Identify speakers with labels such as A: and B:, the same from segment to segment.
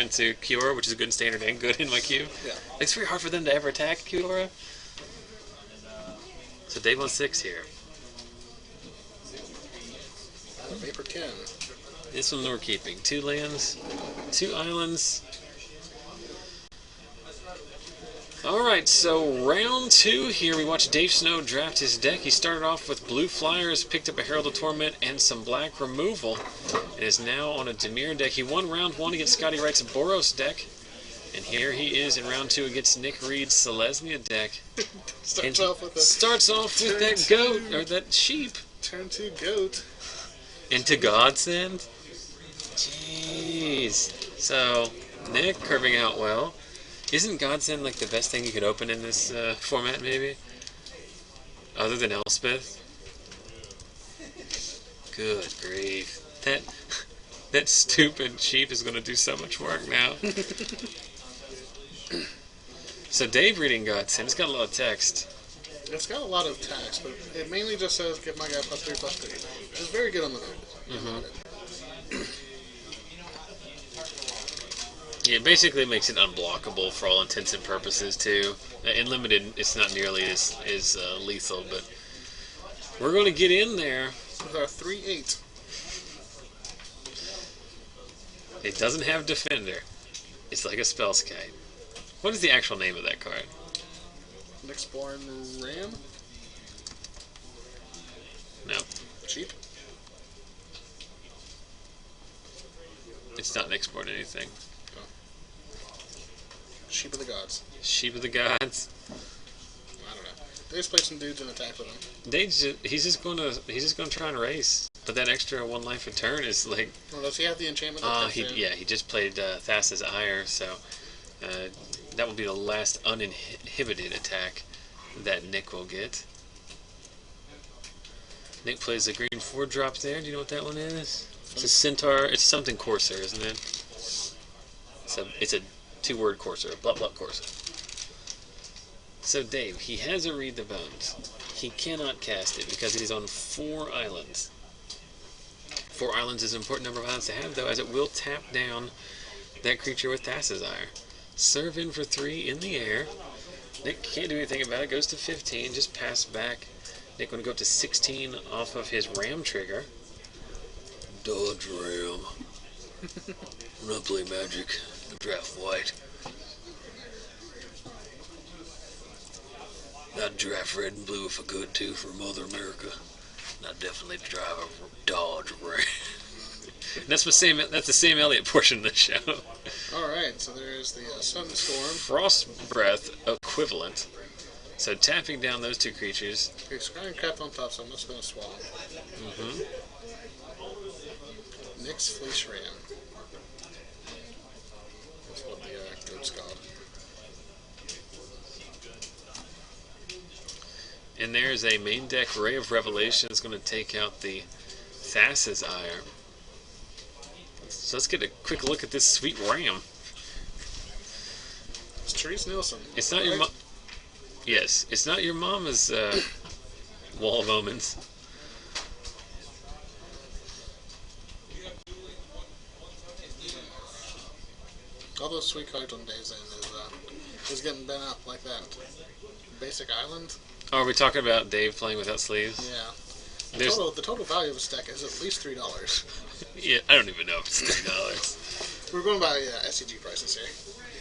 A: into Kiora, which is good in standard and good in my cube.
B: Yeah.
A: It's very hard for them to ever attack Kiora. So Dave on 6 here.
B: Vapor 10.
A: This one we're keeping. 2 lands, 2 islands. Alright, so round 2 here. We watched Dave Snow draft his deck. He started off with blue flyers, picked up a Herald of Torment, and some black removal. And is now on a Dimir deck. He won round 1 against Scotty Wright's Boros deck. And here he is in round 2 against Nick Reid's Selesnya deck.
B: Starts off with
A: that goat, or that sheep.
B: Turn 2 goat.
A: Into Godsend? Jeez. So, Nick curving out well. Isn't Godsend like the best thing you could open in this format, maybe? Other than Elspeth? Good grief. That stupid sheep is going to do so much work now. So Dave reading Godsend. It's got a lot of text.
B: It's got a lot of text, but it mainly just says give my guy +3/+3. Which is very good on the node.
A: Yeah, it basically makes it unblockable for all intents and purposes, too. In limited, it's not nearly as lethal, but we're going to get in there.
B: With our 3/8.
A: It doesn't have Defender. It's like a Spellskite. What is the actual name of that card?
B: Nyxborn Ram?
A: No.
B: Sheep?
A: It's not Nyxborn anything.
B: Sheep of the Gods.
A: Sheep of the Gods.
B: I don't know. They just play some dudes and attack with them.
A: He's just gonna try and race. But that extra 1 life a turn is like.
B: Well, does he have the enchantment?
A: He just played Thassa's Ire, so that will be the last uninhibited attack that Nick will get. Nick plays a green 4-drop there. Do you know what that one is? It's a Centaur. It's something Courser, isn't it? It's a 2-word Courser, blah blah Courser. So Dave, he has a Read the Bones. He cannot cast it because he's on 4 islands. 4 islands is an important number of islands to have, though, as it will tap down that creature with Thassa's Ire. Serve in for 3 in the air. Nick can't do anything about it. Goes to 15. Just pass back. Nick going to go up to 16 off of his Ram trigger. Dodge Ram. When I play Magic, I draft white. I'd draft red and blue if I could too for Mother America. And I'd definitely drive a Dodge Ram. That's the same Elliott portion of the show.
B: Alright, so there's the Sunstorm.
A: Frost Breath equivalent. So tapping down those 2 creatures.
B: Okay, Scrying Craft on top, so I'm just going to swallow. Nyx Fleece Ram. That's what the goat's called.
A: And there's a main deck Ray of Revelation. It's going to take out the Thassa's Ire. So let's get a quick look at this sweet Ram.
B: It's Therese Nielsen.
A: It's not your mom. Yes, it's not your mama's Wall of Omens.
B: All those sweet cards on Dave's End is getting bent up like that. Basic Island.
A: Oh, are we talking about Dave playing without sleeves?
B: Yeah. The total value of his deck is at least $3.
A: Yeah, I don't even know if it's $3.
B: We're going by SCG prices here.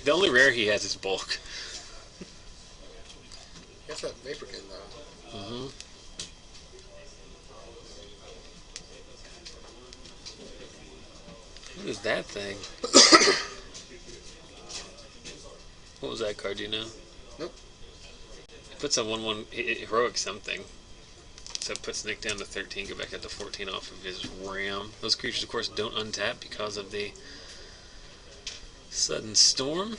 A: The only rare he has is bulk.
B: That's that Vaporkin though.
A: What is that thing? What was that card, do you know?
B: Nope.
A: It puts a 1/1 heroic something. So it puts Nick down to 13, go back up to 14 off of his Ram. Those creatures, of course, don't untap because of the Sudden Storm.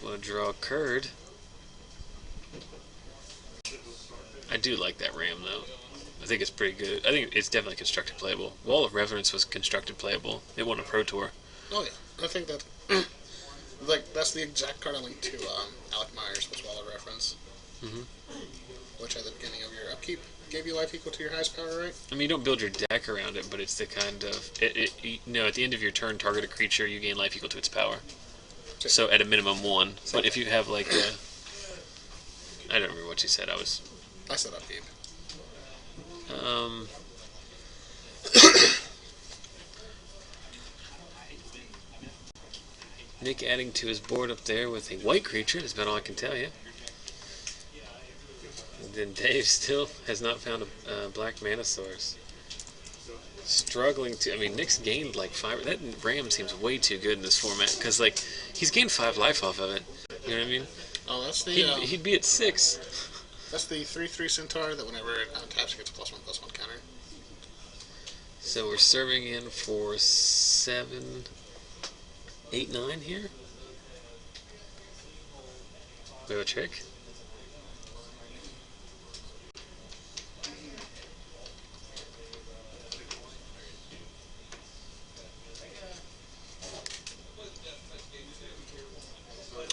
A: Going to draw a Curd. I do like that Ram, though. I think it's pretty good. I think it's definitely constructed playable. Wall of Reverence was constructed playable. It won a Pro Tour.
B: Oh, yeah. I think that... that's the exact card I linked to Alec Myers, was Wall of Reference. which at the beginning of your upkeep gave you life equal to your highest power, right?
A: I mean, you don't build your deck around it, but it's the kind of at the end of your turn, target a creature, you gain life equal to its power. So at a minimum 1. But if you have like I don't remember what you said.
B: I said upkeep.
A: Nick adding to his board up there with a white creature is about all I can tell you. And then Dave still has not found a black mana source. Struggling to. I mean, Nick's gained like 5. That Ram seems way too good in this format because like he's gained 5 life off of it. You know what I mean?
B: Oh, that's the.
A: He'd be at 6.
B: That's the 3/3 Centaur that whenever it taps, it gets a +1/+1 counter.
A: So we're serving in for 7, 8, 9 here. We have a trick.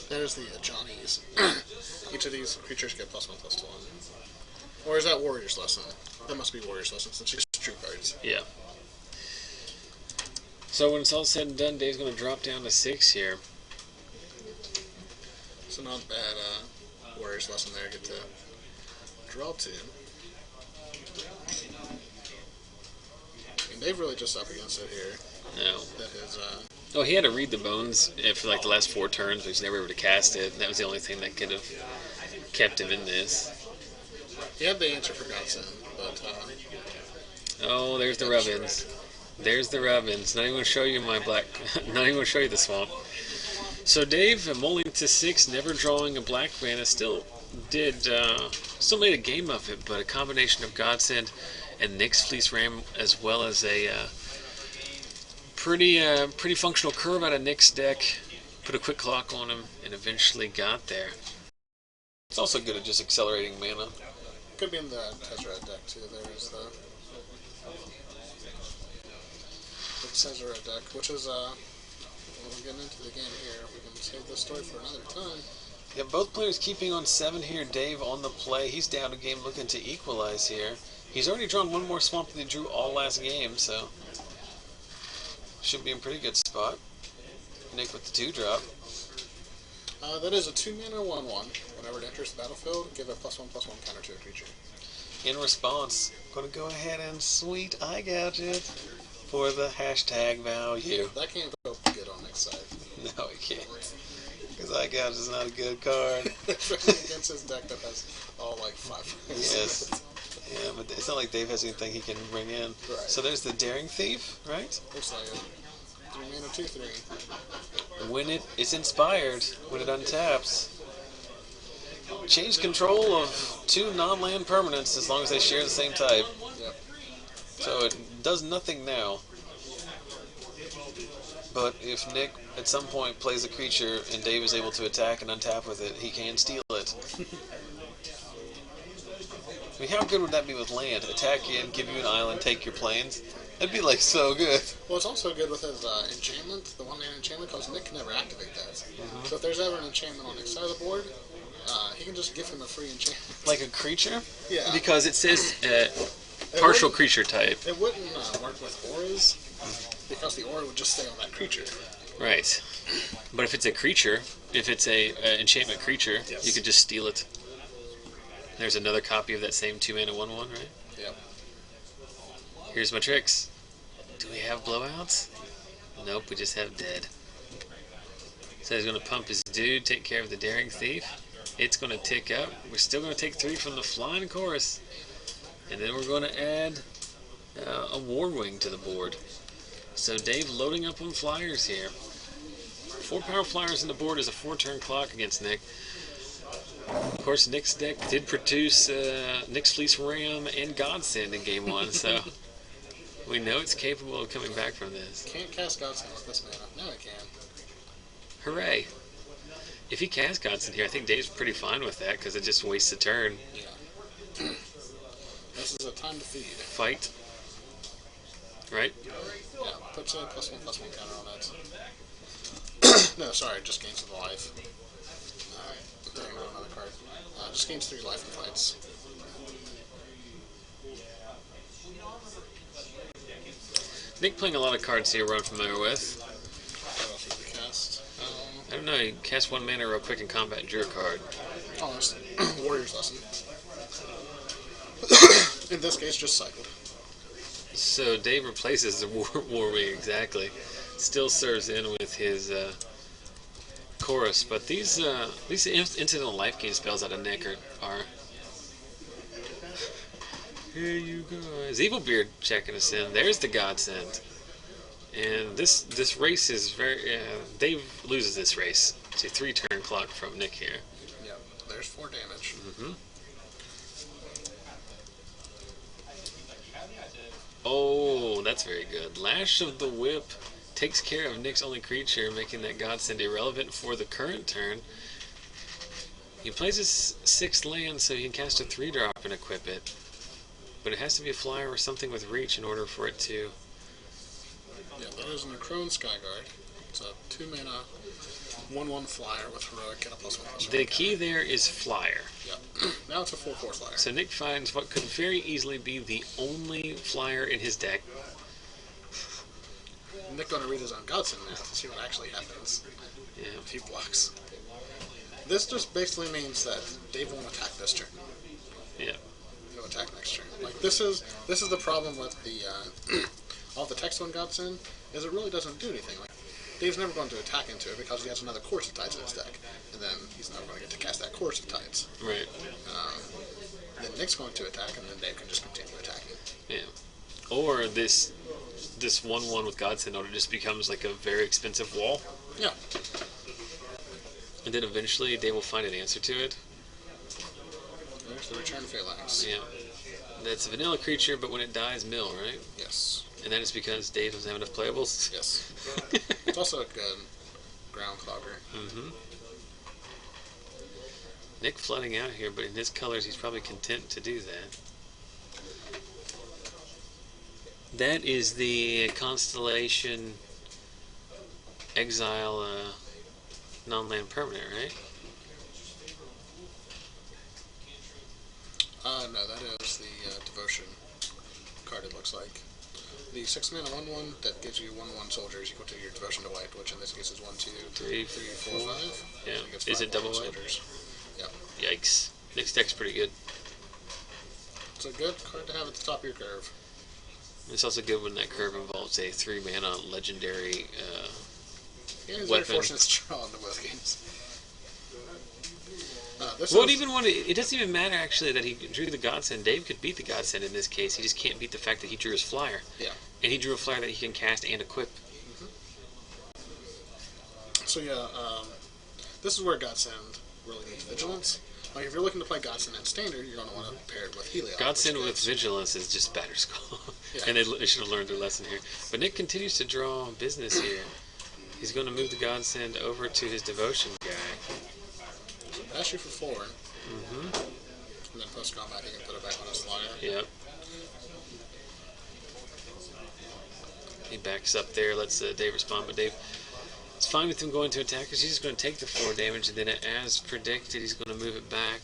B: There's the Johnnies. Each of these creatures get +1/+1. Or is that Warrior's Lesson? That must be Warrior's Lesson since it's true cards.
A: Yeah. So when it's all said and done, Dave's going to drop down to 6 here.
B: So not bad Warrior's Lesson there. Get to draw 2. And Dave really just up against it here.
A: No.
B: That his
A: Oh, he had to read the bones for like the last 4 turns, but he's never able to cast it. That was the only thing that could have kept him in this.
B: he had the answer for Godson, but
A: Oh, there's the rub-ins. There's the rub-ins. Not even going to show you my black. Not even going to show you the swamp. So Dave, mulling to 6, never drawing a black mana, still made a game of it, but a combination of Godsend and Nyx Fleece Ram, as well as a pretty functional curve out of Nick's deck. Put a quick clock on him and eventually got there. It's also good at just accelerating mana.
B: could be in the Tezzeret deck too. There's the Tezzeret deck, which is we're getting into the game here. We can save this story for another time.
A: Yeah, both players keeping on 7 here. Dave on the play. He's down a game looking to equalize here. He's already drawn 1 more swamp than he drew all last game, so should be in pretty good spot. Nick with the 2-drop.
B: That is a 2-mana 1/1. Whenever it enters the battlefield, give a +1/+1 counter to a creature.
A: In response, going to go ahead and sweet eye gouge it for the hashtag value.
B: That can't go good on Nick's side.
A: No, it can't. Because eye gouge is not a good card.
B: Against his deck that has all like 5.
A: Yes. Yeah, but it's not like Dave has anything he can bring in.
B: Right.
A: So there's the Daring Thief, right?
B: Looks like it. 3-mana 2/3.
A: When it's inspired, when it untaps, change control of 2 non-land permanents as long as they share the same type.
B: Yep.
A: So it does nothing now. But if Nick at some point plays a creature and Dave is able to attack and untap with it, he can steal it. I mean, how good would that be with land? Attack in, give you an island, take your planes? That'd be like so good.
B: Well, it's also good with his enchantment, the 1-mana enchantment, because Nick can never activate that. So if there's ever an enchantment on Nick's side of the board, he can just give him a free enchantment.
A: Like a creature?
B: Yeah.
A: Because it says partial creature type.
B: It wouldn't work with auras, because the aura would just stay on that creature.
A: Right. But if it's a creature, if it's a enchantment creature,
B: Yes.
A: you could just steal it. There's another copy of that same 2-mana 1/1, right?
B: Yep.
A: Here's my tricks. Do we have blowouts? Nope, we just have dead. So he's going to pump his dude, take care of the Daring Thief. It's going to tick up. We're still going to take 3 from the Flying Chorus. And then we're going to add a War Wing to the board. So Dave loading up on flyers here. 4 power flyers on the board is a 4-turn clock against Nick. Of course, Nick's deck did produce Nyx Fleece Ram and Godsend in Game 1, so we know it's capable of coming back from this.
B: Can't cast Godsend with this mana. No, it can.
A: Hooray! If he casts Godsend here, I think Dave's pretty fine with that, because it just wastes a turn.
B: Yeah. This is a time to feed.
A: Fight. Right?
B: Yeah, puts a +1/+1 counter on it. No, sorry, just gains the life. Taking out another card. Just gains 3 life in fights.
A: Nick playing a lot of cards here we're unfamiliar with.
B: What else did we cast?
A: I don't know, he cast 1 mana real quick in combat and drew a card.
B: Oh, that's Warrior's Lesson. In this case, just cycled.
A: So Dave replaces the War Wing, exactly. Still serves in with his chorus, but these incidental life gain spells out of Nick are hey you guys. Evilbeard checking us in. There's the Godsend. And this race is very... Dave loses this race. It's a 3-turn clock from Nick here.
B: Yep, there's 4 damage.
A: Mm-hmm. Oh, that's very good. Lash of the Whip takes care of Nick's only creature, making that Godsend irrelevant for the current turn. He plays his 6th land so he can cast a 3-drop and equip it. But it has to be a flyer or something with reach in order for it to...
B: Yeah, that is an Crone Skyguard. It's a 2-mana, 1/1 flyer with heroic and a +1/+1.
A: The key there is flyer.
B: Yep. Now it's a 4/4 flyer.
A: So Nick finds what could very easily be the only flyer in his deck.
B: Nick gonna read his own Godsend now to see what actually happens.
A: Yeah.
B: If he blocks. This just basically means that Dave won't attack this turn.
A: Yeah.
B: He'll attack next turn. Like this is the problem with the all the text on Godsend is it really doesn't do anything. Like Dave's never going to attack into it because he has another Course of Tides in his deck, and then he's never going to get to cast that Course of Tides.
A: Right.
B: Then Nick's going to attack, and then Dave can just continue attacking.
A: Yeah. Or this 1/1 with Godsend order just becomes like a very expensive wall.
B: Yeah.
A: And then eventually Dave will find an answer to it.
B: There's the Return Phalanx.
A: Yeah. That's a vanilla creature, but when it dies, mill, right?
B: Yes.
A: And that is because Dave doesn't have enough playables?
B: Yes. It's also a good ground clogger.
A: Mm-hmm. Nick flooding out here, but in his colors, he's probably content to do that. That is the Constellation Exile non-land permanent, right?
B: No, that is the Devotion card, it looks like. The 6-mana 1/1 that gives you 1/1 soldiers equal to your Devotion to white, which in this case is 1, 2, 3, 4, 5.
A: Yeah. Is it double white?
B: Soldiers. Yep.
A: Yikes. Nick's deck's pretty good.
B: It's a good card to have at the top of your curve.
A: It's also good when that curve involves a 3-mana legendary
B: Yeah, he's
A: weapon.
B: very fortunate to draw into both games.
A: It doesn't even matter actually that he drew the Godsend. Dave could beat the Godsend in this case. He just can't beat the fact that he drew his flyer.
B: Yeah.
A: And he drew a flyer that he can cast and equip.
B: Mm-hmm. So yeah, this is where Godsend really needs vigilance. Like if you're looking to play Godsend in standard, you're going to want to pair it with Heliod.
A: Godsend with vigilance is just Batterskull.
B: Yeah.
A: And they should have learned their lesson here. But Nick continues to draw business here. He's going to move the Godsend over to his Devotion guy.
B: Pass you for 4.
A: Mm-hmm.
B: And then post combat, he can put it back on his flyer.
A: Yep. He backs up there, lets Dave respond, but Dave is fine with him going to attack because he's just going to take the 4 damage, and then as predicted, he's going to move it back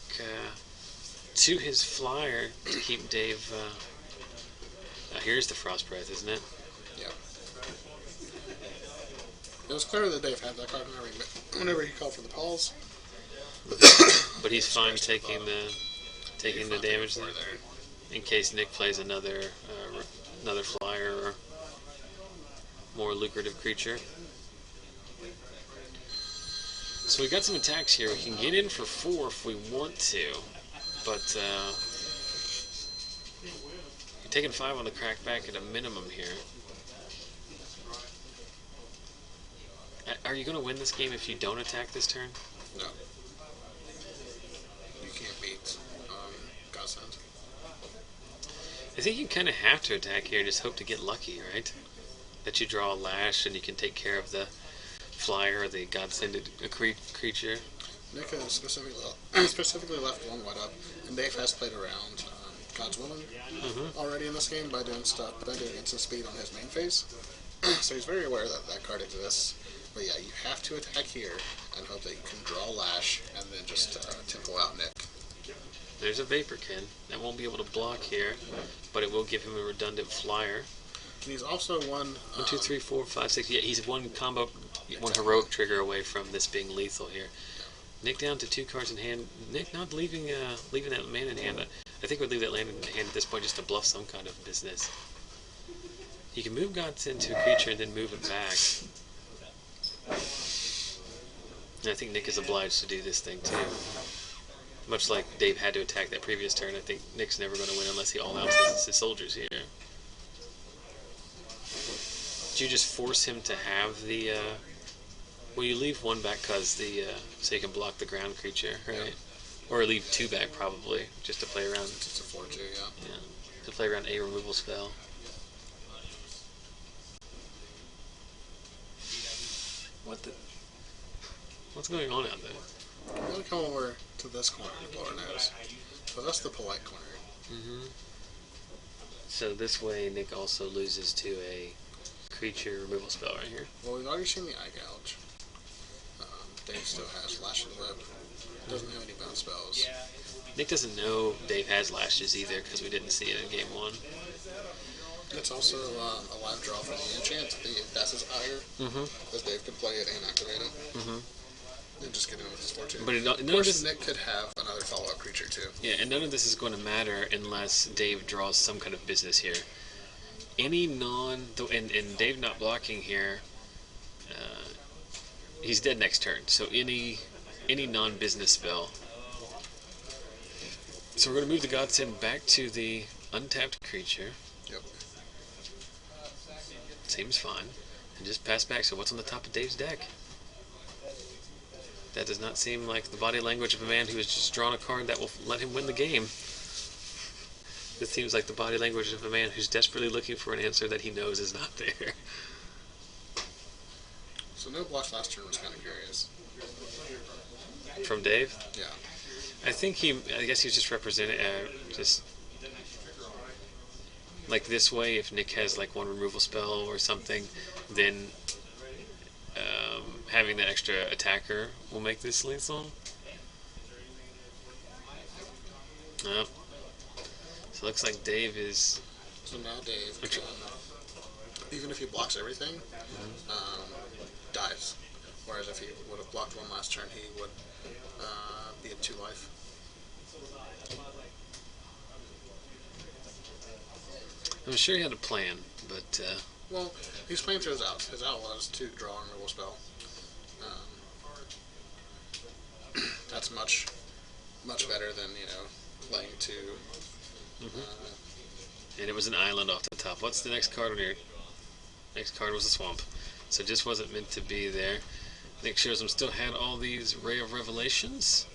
A: to his flyer to keep Dave. Here's the Frost Breath, isn't it?
B: Yeah. It was clear that Dave had that card whenever he called for the calls.
A: But he's fine taking the damage there, in case Nick plays another flyer or more lucrative creature. So we got some attacks here. We can get in for 4 if we want to, but you're taking 5 on the crackback at a minimum here. Are you going to win this game if you don't attack this turn?
B: No. You can't beat Godsend.
A: I think you kind of have to attack here and just hope to get lucky, right? That you draw a Lash and you can take care of the flyer or the Godsended creature.
B: Nick has specifically left 1 white up, and Dave has played around God's Willing already in this game by doing instant speed on his main phase. So he's very aware that that card exists. But yeah, you have to attack here and hope that you can draw Lash and then just tempo out Nick.
A: There's a Vaporkin that won't be able to block here, but it will give him a redundant flyer.
B: And he's also one...
A: 1, 2, 3, 4, 5, 6. Yeah, he's one combo, one heroic trigger away from this being lethal here. Nick down to 2 cards in hand. Nick not leaving that man in hand. I think we'd leave that land in hand at this point just to bluff some kind of business. He can move Gods into a creature and then move it back. And I think Nick is obliged to do this thing too. Much like Dave had to attack that previous turn, I think Nick's never going to win unless he all-outs his soldiers here. Do you just force him to have the... well, you leave 1 back because the... so you can block the ground creature, right? Yeah. Or leave 2 back, probably, just to play around...
B: It's a 4-2, yeah.
A: Yeah, to play around a removal spell. What's going on out there?
B: I'm going to come over to this corner to blow our nose. So that's the polite corner.
A: Mm-hmm. So this way, Nick also loses to a creature removal spell right here.
B: Well, we've already seen the Eye Gouge. Dave still has Lash and Whip. Doesn't have any bounce spells.
A: Nick doesn't know Dave has Lashes either because we didn't see it in game 1.
B: It's also a live draw for the enchant. That's his ire. Because Dave could play it and activate it. And just get in with his 4-2.
A: But
B: of course, Nick could have another follow-up creature too.
A: Yeah, and none of this is going to matter unless Dave draws some kind of business here. Any and Dave not blocking here, he's dead next turn. So any non-business spell. So we're going to move the Godsend back to the untapped creature.
B: Yep.
A: Seems fine. And just pass back. So what's on the top of Dave's deck? That does not seem like the body language of a man who has just drawn a card that will let him win the game. This seems like the body language of a man who's desperately looking for an answer that he knows is not there.
B: So no blocks last turn was kind of curious.
A: From Dave?
B: Yeah.
A: I guess he was just representing, just like this way, if Nick has like 1 removal spell or something, then having that extra attacker will make this lethal. So it looks like Dave is...
B: So now Dave can, even if he blocks everything, dies. Whereas if he would have blocked 1 last turn, he would be at 2 life.
A: I'm sure he had a plan, but...
B: well, he's playing through his outs. His out was to draw a removal spell. That's much better than, playing 2.
A: And it was an island off the top. What's the next card on here? Next card was a swamp. So it just wasn't meant to be there. Nick shows him still had all these Ray of Revelations.